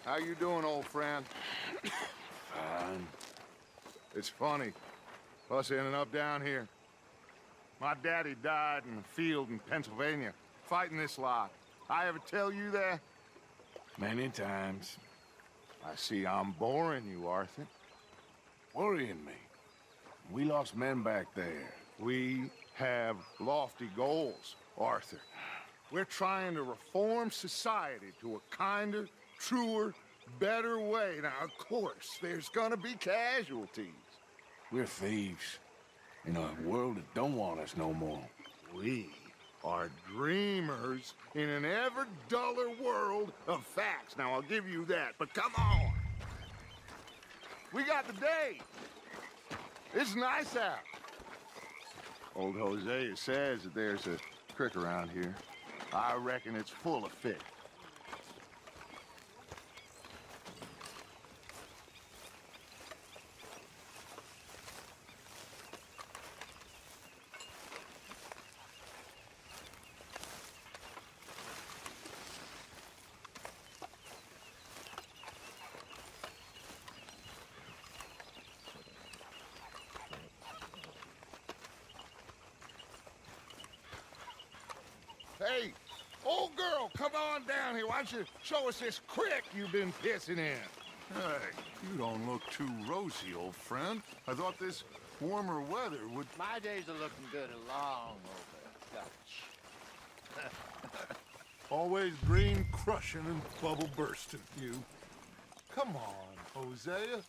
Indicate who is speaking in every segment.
Speaker 1: How you doing, old friend?
Speaker 2: Fine.
Speaker 1: It's funny, us ending up down here. My daddy died in the field in Pennsylvania, fighting this lot. I ever tell you that?
Speaker 2: Many times.
Speaker 1: I see I'm boring you, Arthur.
Speaker 2: Worrying me. We lost men back there.
Speaker 1: We have lofty goals, Arthur. We're trying to reform society to a kinder, truer, better way. Now, of course, there's gonna be casualties.
Speaker 2: We're thieves. In a world that don't want us no more.
Speaker 1: We are dreamers in an ever duller world of facts. Now, I'll give you that, but come on. We got the day. It's nice out. Old Hosea says that there's a creek around here. I reckon it's full of fish. Hey, old girl, come on down here. Why don't you show us this creek you've been pissing in?
Speaker 3: Hey, you don't look too rosy, old friend. I thought this warmer weather would...
Speaker 4: My days are looking good along over Dutch.
Speaker 3: Always green crushing and bubble bursting, you. Come on, Hosea.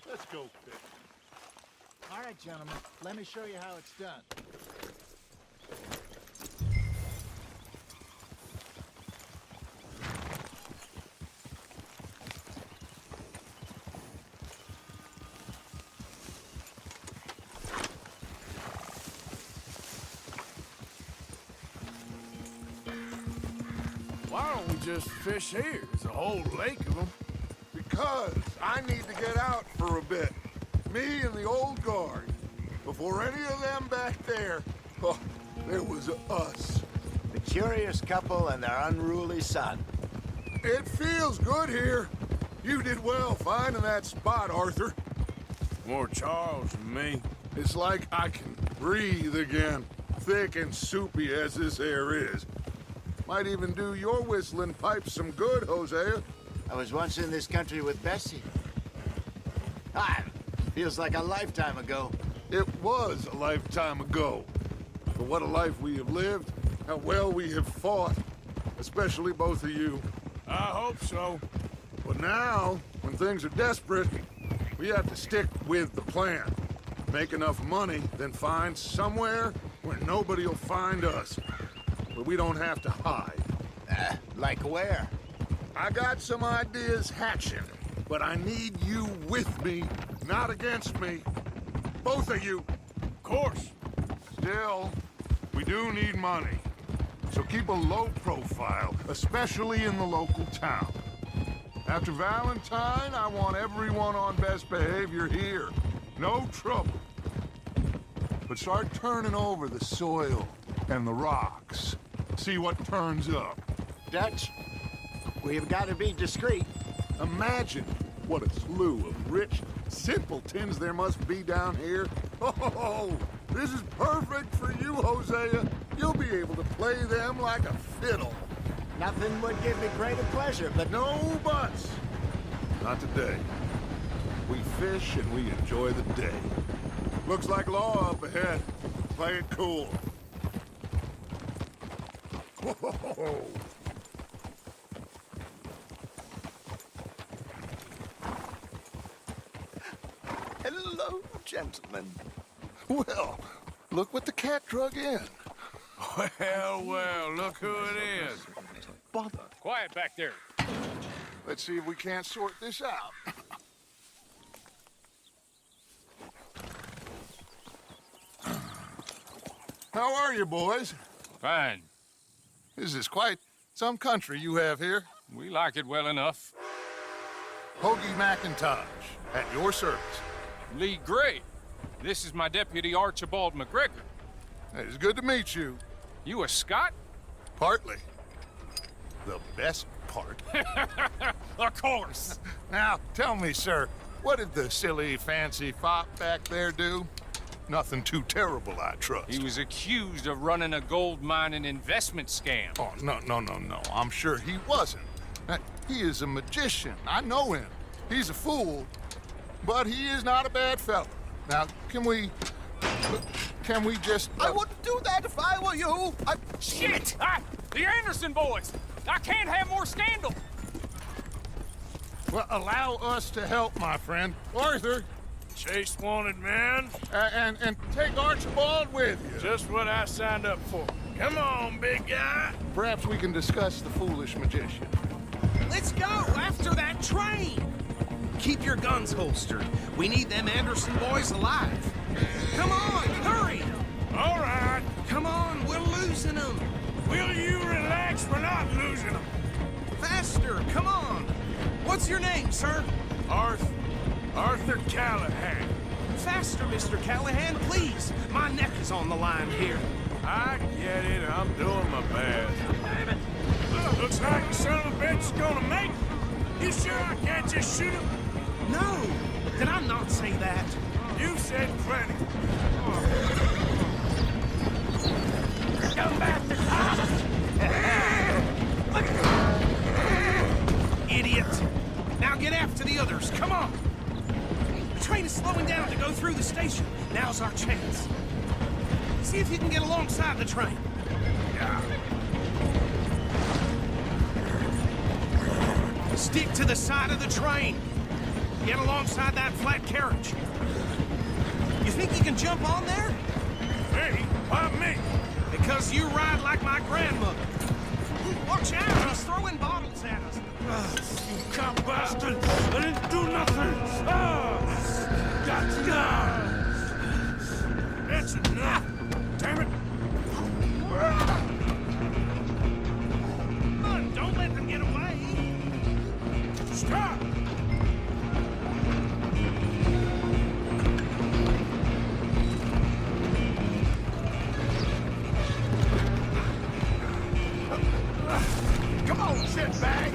Speaker 3: Let's go fish.
Speaker 5: All right, gentlemen, let me show you how it's done.
Speaker 2: Why don't we just fish here? There's a whole lake of them.
Speaker 1: Because I need to get out for a bit. Me and the old guard. Before any of them back there, oh, there was us.
Speaker 4: The curious couple and their unruly son.
Speaker 1: It feels good here. You did well finding that spot, Arthur.
Speaker 2: More Charles than me.
Speaker 1: It's like I can breathe again, thick and soupy as this air is. Might even do your whistling pipes some good, Hosea.
Speaker 4: I was once in this country with Bessie. Feels like a lifetime ago.
Speaker 1: It was a lifetime ago. But what a life we have lived, how well we have fought, especially both of you.
Speaker 2: I hope so.
Speaker 1: But now, when things are desperate, we have to stick with the plan. Make enough money, then find somewhere where nobody will find us. Where we don't have to hide.
Speaker 4: Like where?
Speaker 1: I got some ideas hatching, but I need you with me, not against me. Both of you.
Speaker 2: Of course.
Speaker 1: Still, we do need money. So keep a low profile, especially in the local town. After Valentine, I want everyone on best behavior here. No trouble. But start turning over the soil and the rocks. See what turns up.
Speaker 4: Dutch, we've got to be discreet.
Speaker 1: Imagine what a slew of rich simpletons there must be down here. Oh, this is perfect for you, Hosea. You'll be able to play them like a fiddle.
Speaker 4: Nothing would give me greater pleasure, but
Speaker 1: No buts. Not today. We fish and we enjoy the day. Looks like law up ahead. Play it cool. Whoa.
Speaker 4: Hello, gentlemen.
Speaker 1: Well, look what the cat drug in.
Speaker 2: Well, look who it is.
Speaker 4: Bother.
Speaker 6: Quiet back there.
Speaker 1: Let's see if we can't sort this out. How are you, boys?
Speaker 6: Fine.
Speaker 1: This is quite some country you have here.
Speaker 6: We like it well enough.
Speaker 1: Hoagie McIntosh, at your service.
Speaker 6: Lee Gray. This is my deputy Archibald McGregor.
Speaker 1: It's good to meet you.
Speaker 6: You a Scot?
Speaker 1: Partly. The best
Speaker 3: part.
Speaker 6: Of course.
Speaker 3: Now, tell me, sir, what did the silly, fancy fop back there do? Nothing too terrible, I trust.
Speaker 6: He was accused of running a gold mining investment scam.
Speaker 3: Oh, no. I'm sure he wasn't. He is a magician. I know him. He's a fool, but he is not a bad fellow. Now, can we just...
Speaker 7: I wouldn't do that if I were you.
Speaker 6: Shit! The Anderson boys! I can't have more scandal!
Speaker 3: Well, allow us to help, my friend. Arthur,
Speaker 2: Chase wanted man.
Speaker 3: and take Archibald with you.
Speaker 2: Just what I signed up for. Come on, big guy.
Speaker 3: Perhaps we can discuss the foolish magician.
Speaker 7: Let's go after that train. Keep your guns holstered. We need them Anderson boys alive. Come on, hurry.
Speaker 2: All right.
Speaker 7: Come on, we're losing them.
Speaker 2: Will you relax? We're not losing them.
Speaker 7: Faster, come on. What's your name, sir?
Speaker 2: Arthur Callahan.
Speaker 7: Faster, Mr. Callahan, please. My neck is on the line here.
Speaker 2: I get it. I'm doing my best. Looks like the son of a bitch is gonna make it. You sure I can't just shoot him?
Speaker 7: No, did I not say that?
Speaker 2: You said plenty.
Speaker 7: Idiot. Now get after the others, come on. The train is slowing down to go through the station. Now's our chance. See if you can get alongside the train. Stick to the side of the train. Get alongside that flat carriage. You think you can jump on there?
Speaker 2: Me? Why me?
Speaker 7: Because you ride like my grandmother. Watch out, he's throwing bottles at us.
Speaker 2: You cop bastard! I didn't do nothing! That's enough! That's enough! Damn it!
Speaker 7: Come on, don't let them get away.
Speaker 2: Stop!
Speaker 3: Come on, shitbag!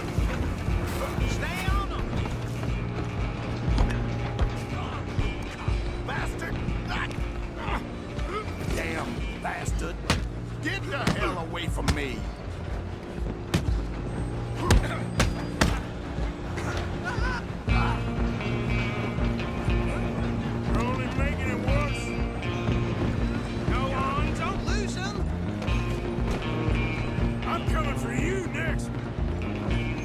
Speaker 7: Stay on them.
Speaker 3: Bastard!
Speaker 7: Damn bastard.
Speaker 3: Get the hell away from me!
Speaker 2: You're only making it worse.
Speaker 7: Go on, don't lose them.
Speaker 2: I'm coming for you next.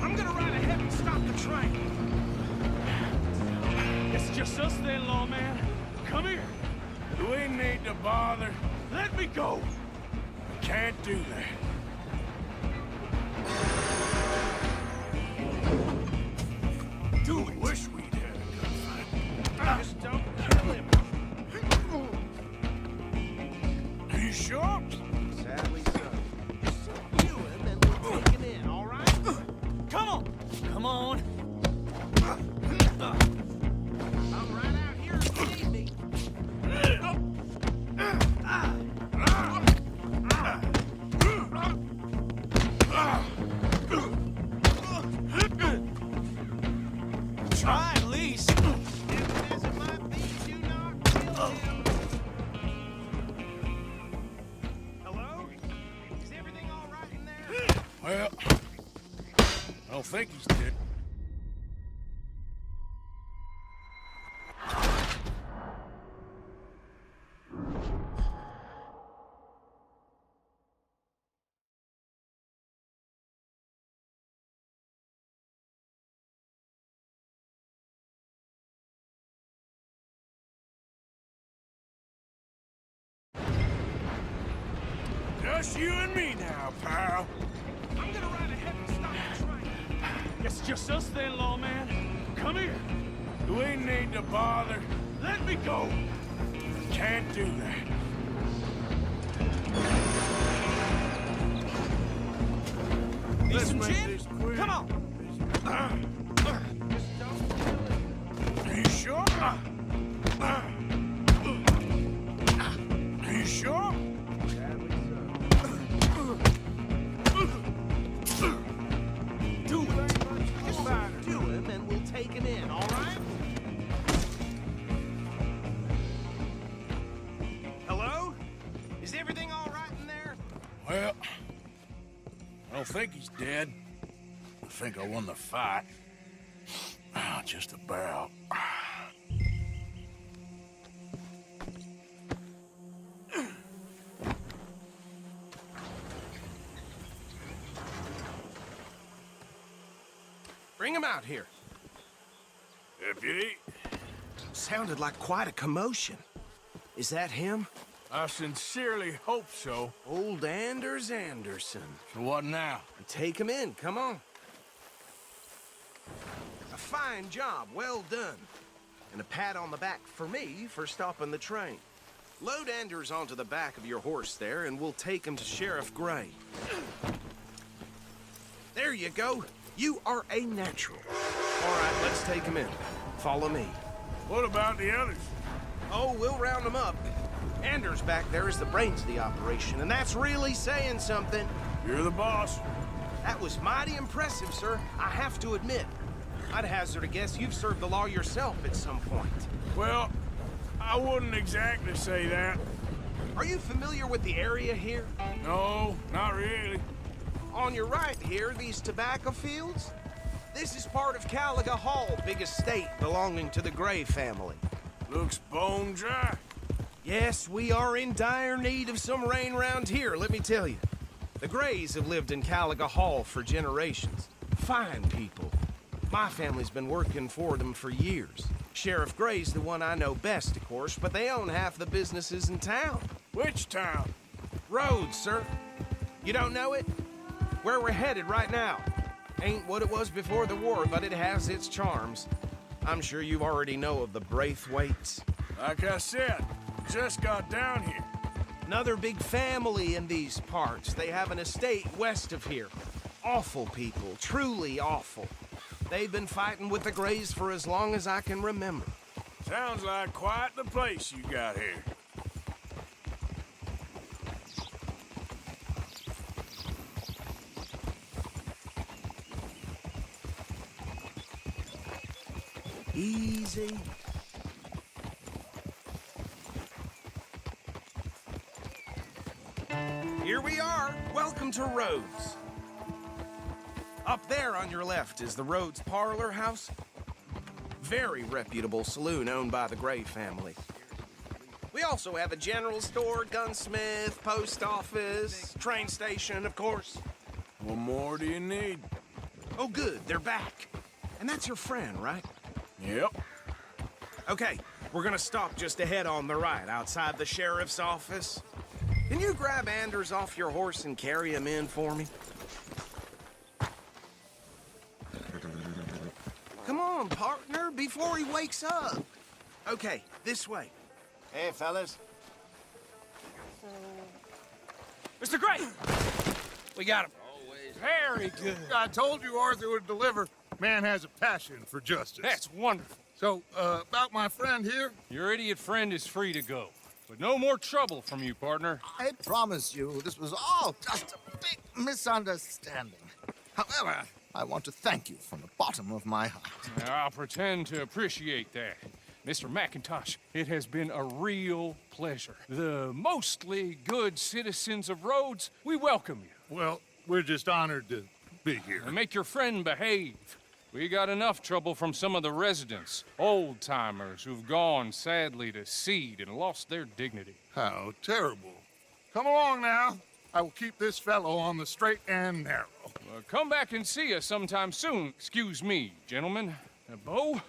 Speaker 7: I'm gonna ride ahead and stop the train.
Speaker 6: It's just us then, lawman. Come here.
Speaker 2: Do we need to bother?
Speaker 6: Let me go.
Speaker 2: Can't do that.
Speaker 7: Do it.
Speaker 2: Wish we'd had a gunfight.
Speaker 7: Just don't kill him.
Speaker 2: Are you sure?
Speaker 7: Sadly so. Just subdue him and we'll take him in, all right?
Speaker 6: Come on. Come on.
Speaker 7: I'm right out here if you need me.
Speaker 6: Try at least.
Speaker 7: Different as it might be, do not kill him. Hello? Is everything all right in there?
Speaker 2: Well, I don't think he's dead. Just you and me now, pal.
Speaker 7: I'm gonna ride ahead and stop the train.
Speaker 6: It's just us then, lawman. Come here.
Speaker 2: Do we need to bother?
Speaker 6: Let me go.
Speaker 2: Can't do that.
Speaker 7: Need
Speaker 2: Let's
Speaker 7: some
Speaker 2: make
Speaker 7: gin?
Speaker 2: this quick.
Speaker 7: Come on.
Speaker 2: Just don't kill him. Are you sure? Are you sure?
Speaker 7: Do everything all right in there?
Speaker 2: Well, I don't think he's dead. I think I won the fight. Just about.
Speaker 7: Bring him out here.
Speaker 2: Deputy,
Speaker 7: Sounded like quite a commotion. Is that him?
Speaker 2: I sincerely hope so.
Speaker 7: Old Anders Anderson.
Speaker 2: So what now?
Speaker 7: Take him in, come on. A fine job, well done. And a pat on the back for me for stopping the train. Load Anders onto the back of your horse there, and we'll take him to Sheriff Gray. There you go. You are a natural. All right, let's take him in. Follow me.
Speaker 2: What about the others?
Speaker 7: Oh, we'll round them up. Anders back there is the brains of the operation, and that's really saying something.
Speaker 2: You're the boss.
Speaker 7: That was mighty impressive, sir. I have to admit. I'd hazard a guess you've served the law yourself at some point.
Speaker 2: Well, I wouldn't exactly say that.
Speaker 7: Are you familiar with the area here?
Speaker 2: No, not really.
Speaker 7: On your right here, these tobacco fields? This is part of Caliga Hall, big estate belonging to the Gray family.
Speaker 2: Looks bone dry.
Speaker 7: Yes, we are in dire need of some rain round here, let me tell you. The Grays have lived in Caliga Hall for generations. Fine people. My family's been working for them for years. Sheriff Gray's the one I know best, of course, but they own half the businesses in town.
Speaker 2: Which town?
Speaker 7: Rhodes, sir. You don't know it? Where we're headed right now. Ain't what it was before the war, but it has its charms. I'm sure you already know of the Braithwaites.
Speaker 2: Like I said, just got down here.
Speaker 7: Another big family in these parts. They have an estate west of here. Awful people, truly awful. They've been fighting with the Grays for as long as I can remember.
Speaker 2: Sounds like quite the place you got here.
Speaker 7: Easy. Here we are. Welcome to Rhodes. Up there on your left is the Rhodes Parlor House. Very reputable saloon owned by the Gray family. We also have a general store, gunsmith, post office, train station, of course.
Speaker 2: What more do you need?
Speaker 7: Oh, good, they're back. And that's your friend, right?
Speaker 2: Yep.
Speaker 7: Okay, we're gonna stop just ahead on the right, outside the sheriff's office. Can you grab Anders off your horse and carry him in for me? Come on, partner, before he wakes up. Okay, this way.
Speaker 4: Hey, fellas.
Speaker 6: Mr. Gray! We got him. Very good.
Speaker 1: I told you Arthur would deliver. Man has a passion for justice.
Speaker 6: That's wonderful.
Speaker 1: So, about my friend here?
Speaker 6: Your idiot friend is free to go. But no more trouble from you, partner.
Speaker 8: I promise you, this was all just a big misunderstanding. However, I want to thank you from the bottom of my heart.
Speaker 6: Now, I'll pretend to appreciate that. Mr. McIntosh, it has been a real pleasure. The mostly good citizens of Rhodes, we welcome you.
Speaker 1: Well, we're just honored to be here.
Speaker 6: And make your friend behave. We got enough trouble from some of the residents, old-timers who've gone, sadly, to seed and lost their dignity.
Speaker 1: How terrible. Come along now. I will keep this fellow on the straight and narrow.
Speaker 6: Come back and see us sometime soon. Excuse me, gentlemen. Bo,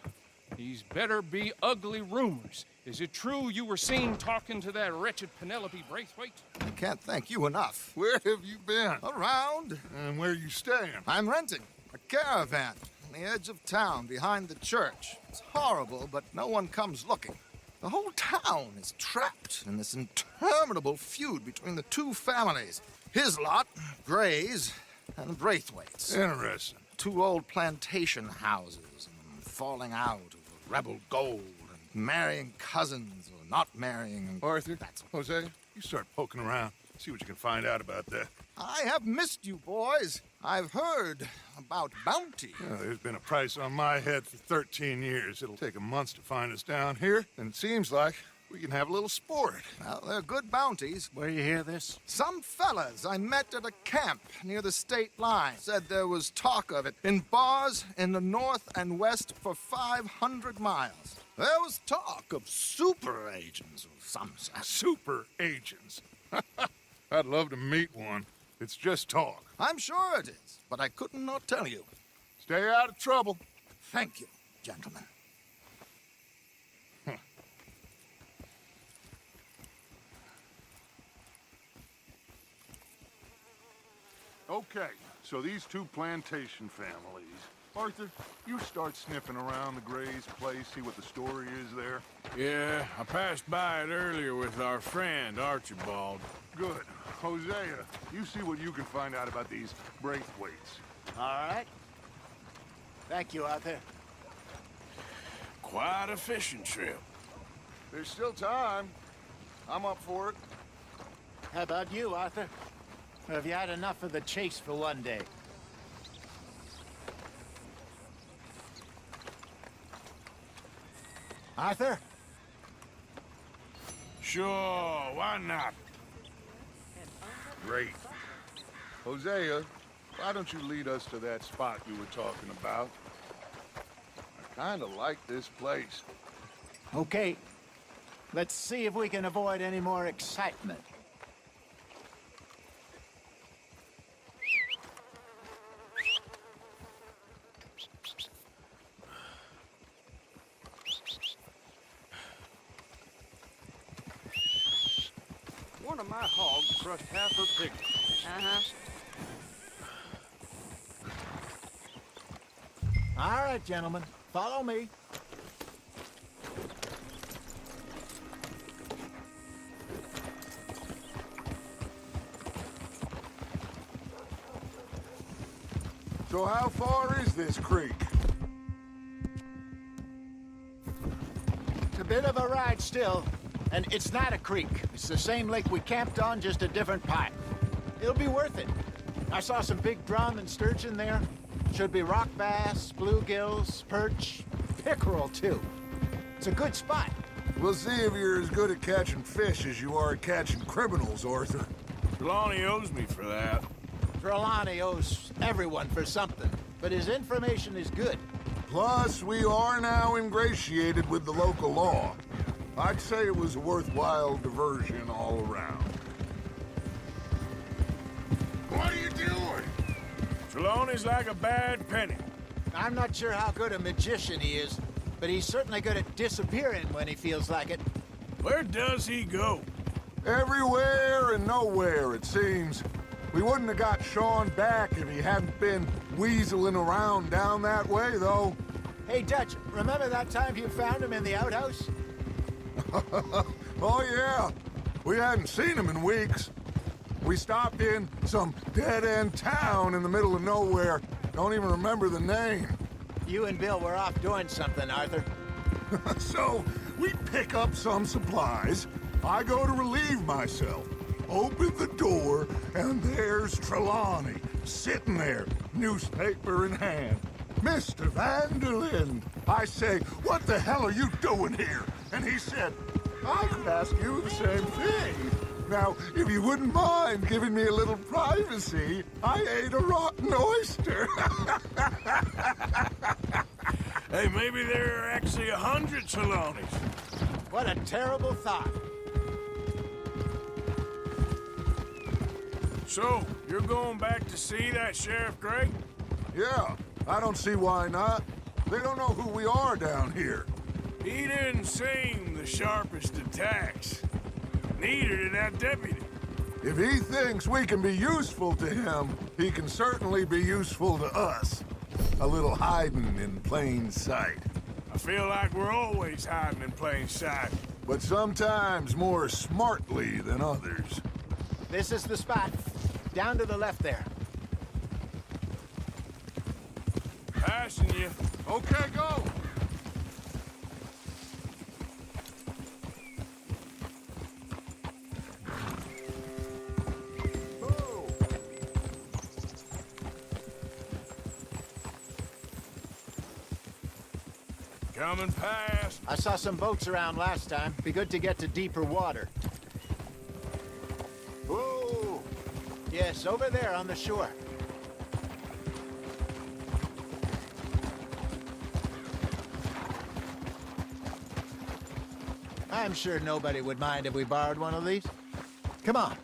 Speaker 6: these better be ugly rumors. Is it true you were seen talking to that wretched Penelope Braithwaite?
Speaker 8: I can't thank you enough.
Speaker 1: Where have you been?
Speaker 8: Around,
Speaker 1: And where you staying?
Speaker 8: I'm renting a caravan on the edge of town behind the church. It's horrible, but no one comes looking. The whole town is trapped in this interminable feud between the two families. His lot, Gray's, and Braithwaite's.
Speaker 1: Interesting.
Speaker 8: Two old plantation houses, and falling out over rebel gold, and marrying cousins or not marrying.
Speaker 1: Arthur, Jose, you start poking around. See what you can find out about that.
Speaker 8: I have missed you, boys. I've heard about bounty.
Speaker 1: There's been a price on my head for 13 years. It'll take a month to find us down here, and it seems like
Speaker 3: We can have a little sport.
Speaker 8: Well, they're good bounties.
Speaker 5: Where you hear this?
Speaker 8: Some fellas I met at a camp near the state line said there was talk of it in bars in the north and west for 500 miles. There was talk of super agents of some sort.
Speaker 3: Super agents. I'd love to meet one. It's just talk.
Speaker 8: I'm sure it is, but I couldn't not tell you.
Speaker 3: Stay out of trouble.
Speaker 8: Thank you, gentlemen.
Speaker 1: Okay, so these two plantation families. Arthur, you start sniffing around the Gray's place, see what the story is there.
Speaker 2: Yeah, I passed by it earlier with our friend, Archibald.
Speaker 1: Good. Hosea, you see what you can find out about these Braithwaites.
Speaker 5: All right. Thank you, Arthur.
Speaker 2: Quite a fishing trip.
Speaker 1: There's still time. I'm up for it.
Speaker 5: How about you, Arthur? Or have you had enough of the chase for one day? Arthur?
Speaker 2: Sure, why not?
Speaker 1: Great. Hosea, why don't you lead us to that spot you were talking about? I kind of like this place.
Speaker 5: Okay. Let's see if we can avoid any more excitement.
Speaker 6: One of my hogs crushed half her pig.
Speaker 5: All right, gentlemen. Follow me.
Speaker 1: So how far is this creek?
Speaker 5: It's a bit of a ride still, and it's not a creek. It's the same lake we camped on, just a different part. It'll be worth it. I saw some big drum and sturgeon there. Should be rock bass, bluegills, perch, pickerel too. It's a good spot.
Speaker 1: We'll see if you're as good at catching fish as you are at catching criminals, Arthur.
Speaker 2: Trelawney owes me for that.
Speaker 5: Trelawney owes everyone for something, but his information is good.
Speaker 1: Plus, we are now ingratiated with the local law. I'd say it was a worthwhile diversion all around. What are you doing?
Speaker 2: Trelawney's like a bad penny.
Speaker 5: I'm not sure how good a magician he is, but he's certainly good at disappearing when he feels like it.
Speaker 2: Where does he go?
Speaker 1: Everywhere and nowhere, it seems. We wouldn't have got Sean back if he hadn't been weaseling around down that way, though.
Speaker 5: Hey, Dutch, remember that time you found him in the outhouse?
Speaker 1: Oh, yeah. We hadn't seen him in weeks. We stopped in some dead-end town in the middle of nowhere. Don't even remember the name.
Speaker 5: You and Bill were off doing something, Arthur.
Speaker 1: So, we pick up some supplies. I go to relieve myself. Open the door, and there's Trelawney, sitting there, newspaper in hand. Mr. Vanderlyn. I say, what the hell are you doing here? And he said, I could ask you the same thing. Now, if you wouldn't mind giving me a little privacy, I ate a rotten oyster.
Speaker 2: Hey, maybe there are actually 100 Trelawneys.
Speaker 5: What a terrible thought.
Speaker 2: So, you're going back to see that Sheriff Gray?
Speaker 1: Yeah, I don't see why not. They don't know who we are down here.
Speaker 2: He didn't seem the sharpest attacks. Neither did that deputy.
Speaker 1: If he thinks we can be useful to him, he can certainly be useful to us. A little hiding in plain sight.
Speaker 2: I feel like we're always hiding in plain sight.
Speaker 1: But sometimes more smartly than others.
Speaker 5: This is the spot. Down to the left there.
Speaker 2: Passing you.
Speaker 1: Okay, go!
Speaker 2: Coming past.
Speaker 5: I saw some boats around last time. Be good to get to deeper water. Whoa! Yes, over there on the shore. I'm sure nobody would mind if we borrowed one of these. Come on.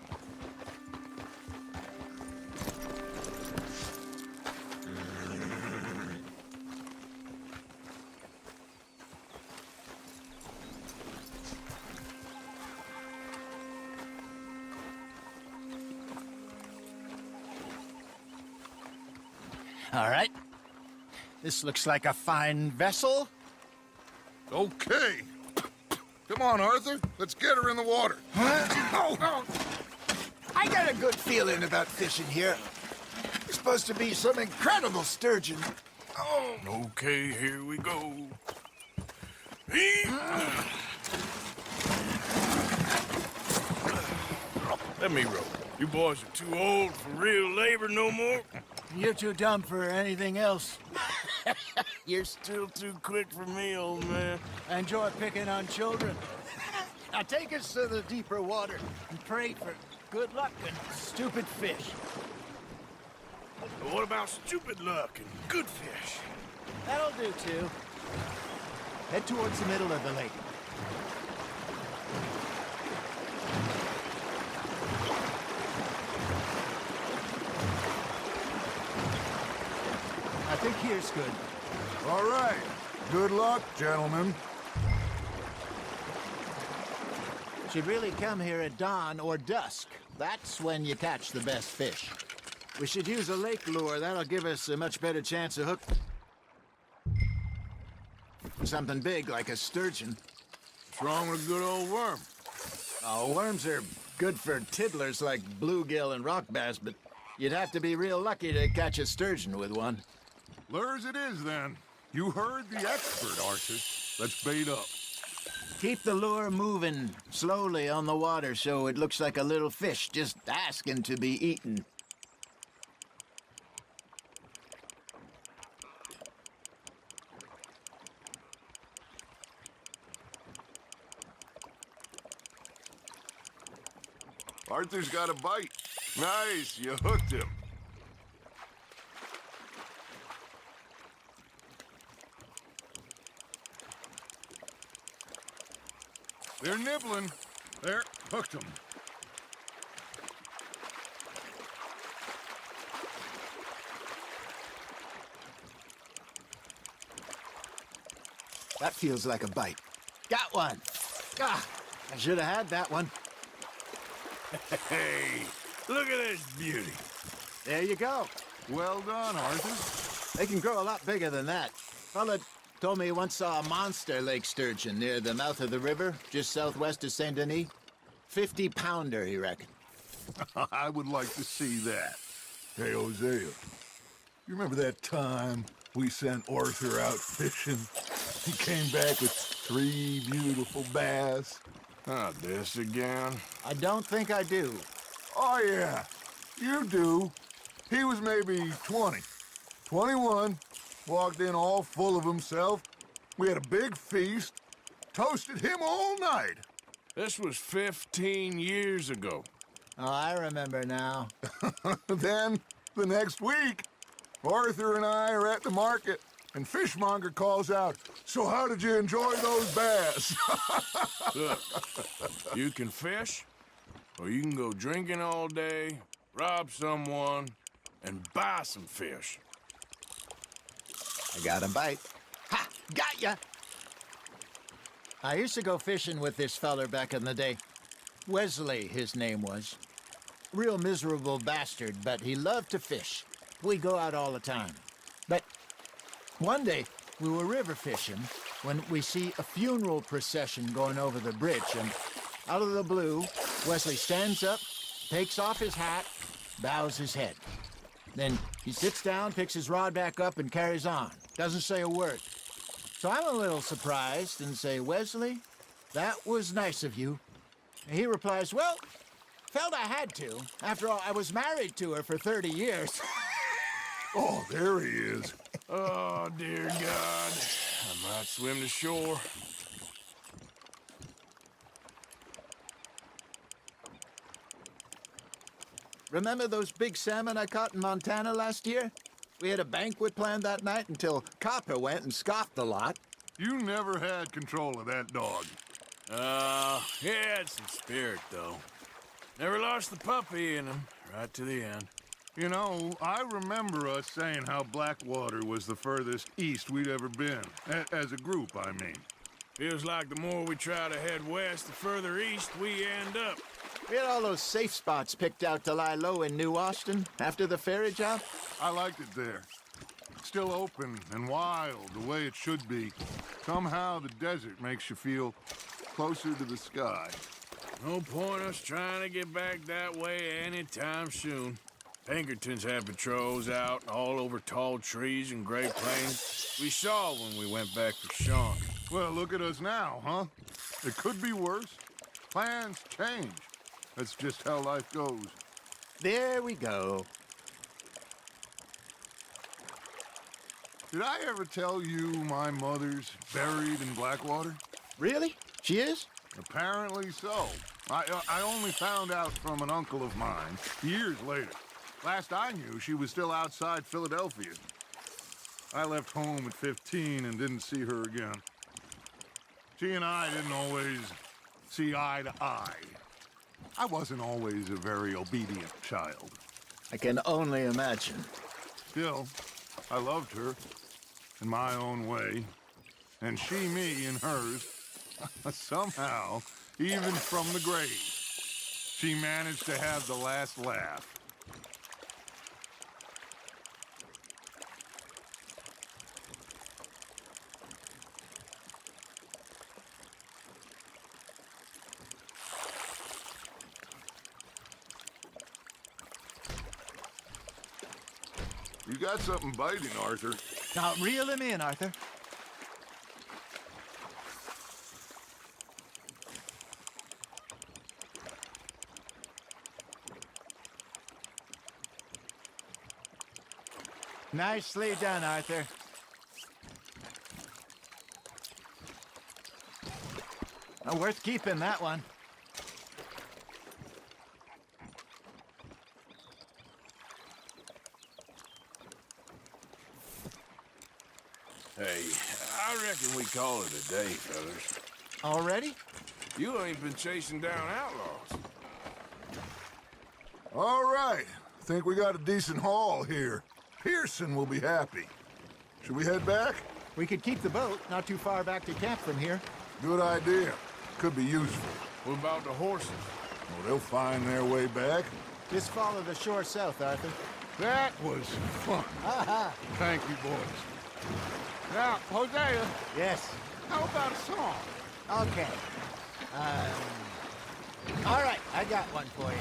Speaker 5: All right. This looks like a fine vessel.
Speaker 3: Okay. Come on, Arthur. Let's get her in the water.
Speaker 8: Oh, I got a good feeling about fishing here. It's supposed to be some incredible sturgeon. Oh,
Speaker 2: Okay, here we go. Let me row. You boys are too old for real labor no more.
Speaker 5: You're too dumb for anything else.
Speaker 2: You're still too quick for me, old man.
Speaker 5: I enjoy picking on children. Now take us to the deeper water and pray for good luck and stupid fish.
Speaker 2: But what about stupid luck and good fish?
Speaker 5: That'll do, too. Head towards the middle of the lake. I think here's good.
Speaker 1: All right. Good luck, gentlemen.
Speaker 5: Should really come here at dawn or dusk. That's when you catch the best fish. We should use a lake lure. That'll give us a much better chance of hook. Something big like a sturgeon.
Speaker 1: What's wrong with a good old worm?
Speaker 5: Oh, worms are good for tiddlers like bluegill and rock bass, but you'd have to be real lucky to catch a sturgeon with one.
Speaker 1: Lures it is, then. You heard the expert, Arthur. Let's bait up.
Speaker 5: Keep the lure moving slowly on the water so it looks like a little fish just asking to be eaten.
Speaker 1: Arthur's got a bite. Nice, you hooked him. They're nibbling. There, hooked them.
Speaker 5: That feels like a bite. Got one. Ah, I should have had that one.
Speaker 2: Hey, look at this beauty.
Speaker 5: There you go.
Speaker 1: Well done, Arthur.
Speaker 5: They can grow a lot bigger than that. Fella told me he once saw a monster lake sturgeon near the mouth of the river, just southwest of Saint Denis. 50-pounder, he reckoned.
Speaker 1: I would like to see that. Hey, Hosea, you remember that time we sent Arthur out fishing? He came back with 3 beautiful bass.
Speaker 2: Ah, this again?
Speaker 5: I don't think I do.
Speaker 1: Oh, yeah, you do. He was maybe 20, 21, walked in all full of himself. We had a big feast, toasted him all night.
Speaker 2: This was 15 years ago.
Speaker 5: Oh, I remember now.
Speaker 1: Then, the next week, Arthur and I are at the market, and Fishmonger calls out, "So how did you enjoy those bass?"
Speaker 2: Look, you can fish, or you can go drinking all day, rob someone, and buy some fish.
Speaker 5: I got a bite. Ha! Got ya! I used to go fishing with this feller back in the day. Wesley, his name was. Real miserable bastard, but he loved to fish. We go out all the time. But one day, we were river fishing when we see a funeral procession going over the bridge, and out of the blue, Wesley stands up, takes off his hat, bows his head. Then he sits down, picks his rod back up, and carries on. Doesn't say a word. So I'm a little surprised and say, "Wesley, that was nice of you." And he replies, "Well, felt I had to. After all, I was married to her for 30 years.
Speaker 1: Oh, there he is.
Speaker 2: Oh, dear God. I might swim to shore.
Speaker 5: Remember those big salmon I caught in Montana last year? We had a banquet planned that night until Copper went and scoffed the lot.
Speaker 1: You never had control of that dog.
Speaker 2: He had some spirit, though. Never lost the puppy in him, right to the end.
Speaker 1: You know, I remember us saying how Blackwater was the furthest east we'd ever been. As a group, I mean.
Speaker 2: Feels like the more we try to head west, the further east we end up.
Speaker 5: We had all those safe spots picked out to lie low in New Austin after the ferry job.
Speaker 1: I liked it there. Still open and wild, the way it should be. Somehow the desert makes you feel closer to the sky.
Speaker 2: No point us trying to get back that way anytime soon. Pinkertons had patrols out all over tall trees and Great Plains. We saw when we went back to Sean.
Speaker 1: Well, look at us now, huh? It could be worse. Plans change. That's just how life goes.
Speaker 5: There we go.
Speaker 1: Did I ever tell you my mother's buried in Blackwater?
Speaker 5: Really? She is?
Speaker 1: Apparently so. I only found out from an uncle of mine years later. Last I knew, she was still outside Philadelphia. I left home at 15 and didn't see her again. She and I didn't always see eye to eye. I wasn't always a very obedient child.
Speaker 5: I can only imagine.
Speaker 1: Still, I loved her in my own way, and she me in hers. Somehow, even from the grave, she managed to have the last laugh. You got something biting, Arthur.
Speaker 5: Now reel him in, Arthur. Nicely done, Arthur. Oh, worth keeping, that one.
Speaker 2: Hey, I reckon we call it a day, fellas.
Speaker 5: Already?
Speaker 2: You ain't been chasing down outlaws.
Speaker 1: All right. Think we got a decent haul here. Pearson will be happy. Should we head back?
Speaker 5: We could keep the boat not too far back to camp from here.
Speaker 1: Good idea. Could be useful.
Speaker 2: What about the horses?
Speaker 1: Well, they'll find their way back.
Speaker 5: Just follow the shore south, Arthur.
Speaker 1: That was fun. Thank you, boys. Now, Hosea,
Speaker 5: Yes.
Speaker 1: how about a song?
Speaker 5: Okay. All right, I got one for you.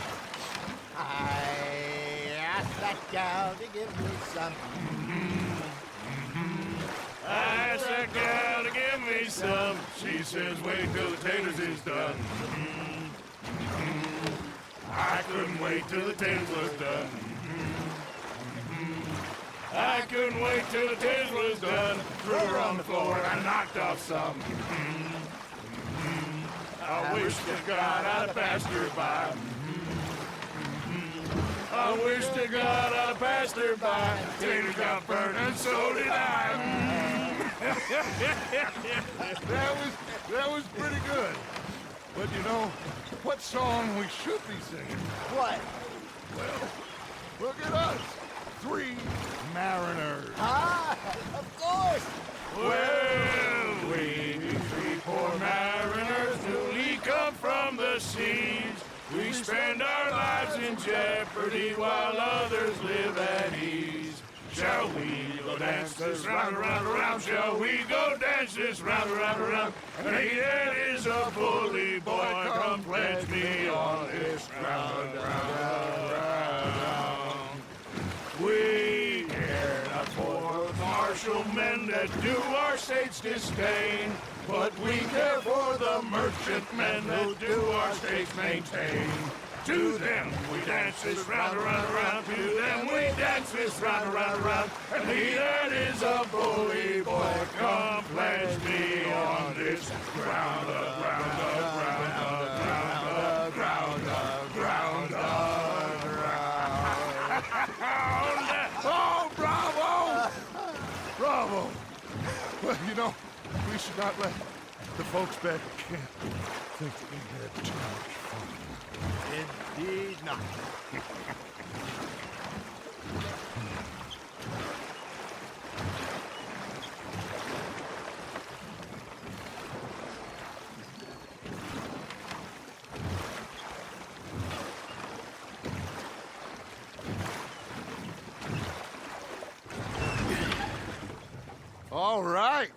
Speaker 5: I asked that gal to give me some.
Speaker 2: I asked that gal to give me some.
Speaker 1: She says, wait till the taters is done.
Speaker 2: I couldn't wait till the taters was done. I couldn't wait till the taters was done. Threw her on the floor and knocked off some. I wish to God I'd have passed her by. I wish to God I'd have passed her by. Taters got burned and so did I.
Speaker 1: That was pretty good. But you know, what song we should be singing?
Speaker 5: What?
Speaker 1: Well, look at us. 3 mariners.
Speaker 5: Ah, of course.
Speaker 2: Well, we be 3 poor mariners newly come from the seas. We spend our lives in jeopardy while others live at ease. Shall we go dance this round, around, around? Shall we go dance this round, around, around? And he that is a bully boy, come pledge me on this round, round, round. We care not for martial men that do our state's disdain, but we care for the merchantmen who do our states maintain. To them we dance this round, around, around. To them we dance this round, around, around. And he that is a bully boy, come pledge me on this ground, ground, ground, ground, ground, ground.
Speaker 1: Oh, bravo! Bravo! Well, you know, we should not let the folks back at camp think that we had too much fun.
Speaker 5: Indeed not.
Speaker 1: All right.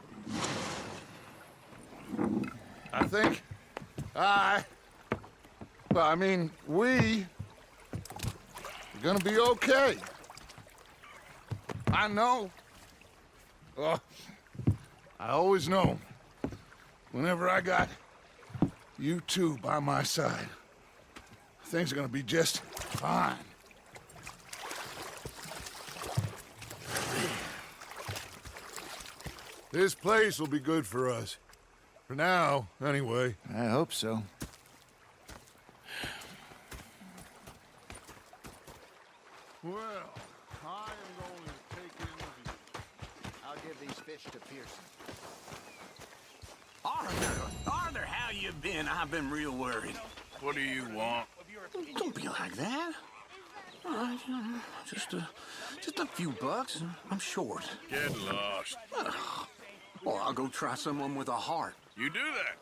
Speaker 1: I think we are gonna be okay. I know. I always know. Whenever I got you two by my side, things are gonna be just fine. This place will be good for us. For now, anyway.
Speaker 5: I hope so.
Speaker 1: Well, I am going to take in the view.
Speaker 5: I'll give these fish to Pearson.
Speaker 9: Arthur, how you been? I've been real worried.
Speaker 2: What do you want?
Speaker 9: Don't be like that. All right, just a few bucks. I'm short.
Speaker 2: Get lost.
Speaker 9: Well, I'll go try someone with a heart.
Speaker 2: You do that.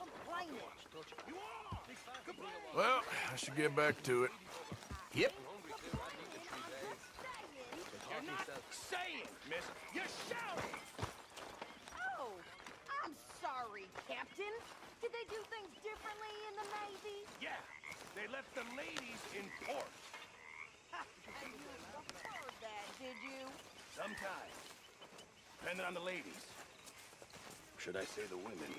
Speaker 2: Well, I should get back to it.
Speaker 9: Yep.
Speaker 2: You're not saying, miss. You're shouting.
Speaker 10: Oh, I'm sorry, Captain. Did they do things differently in the Navy?
Speaker 2: Yeah, they left the ladies in port.
Speaker 10: And you heard that, did you?
Speaker 2: Sometimes. Depending on the ladies. Should I say the women?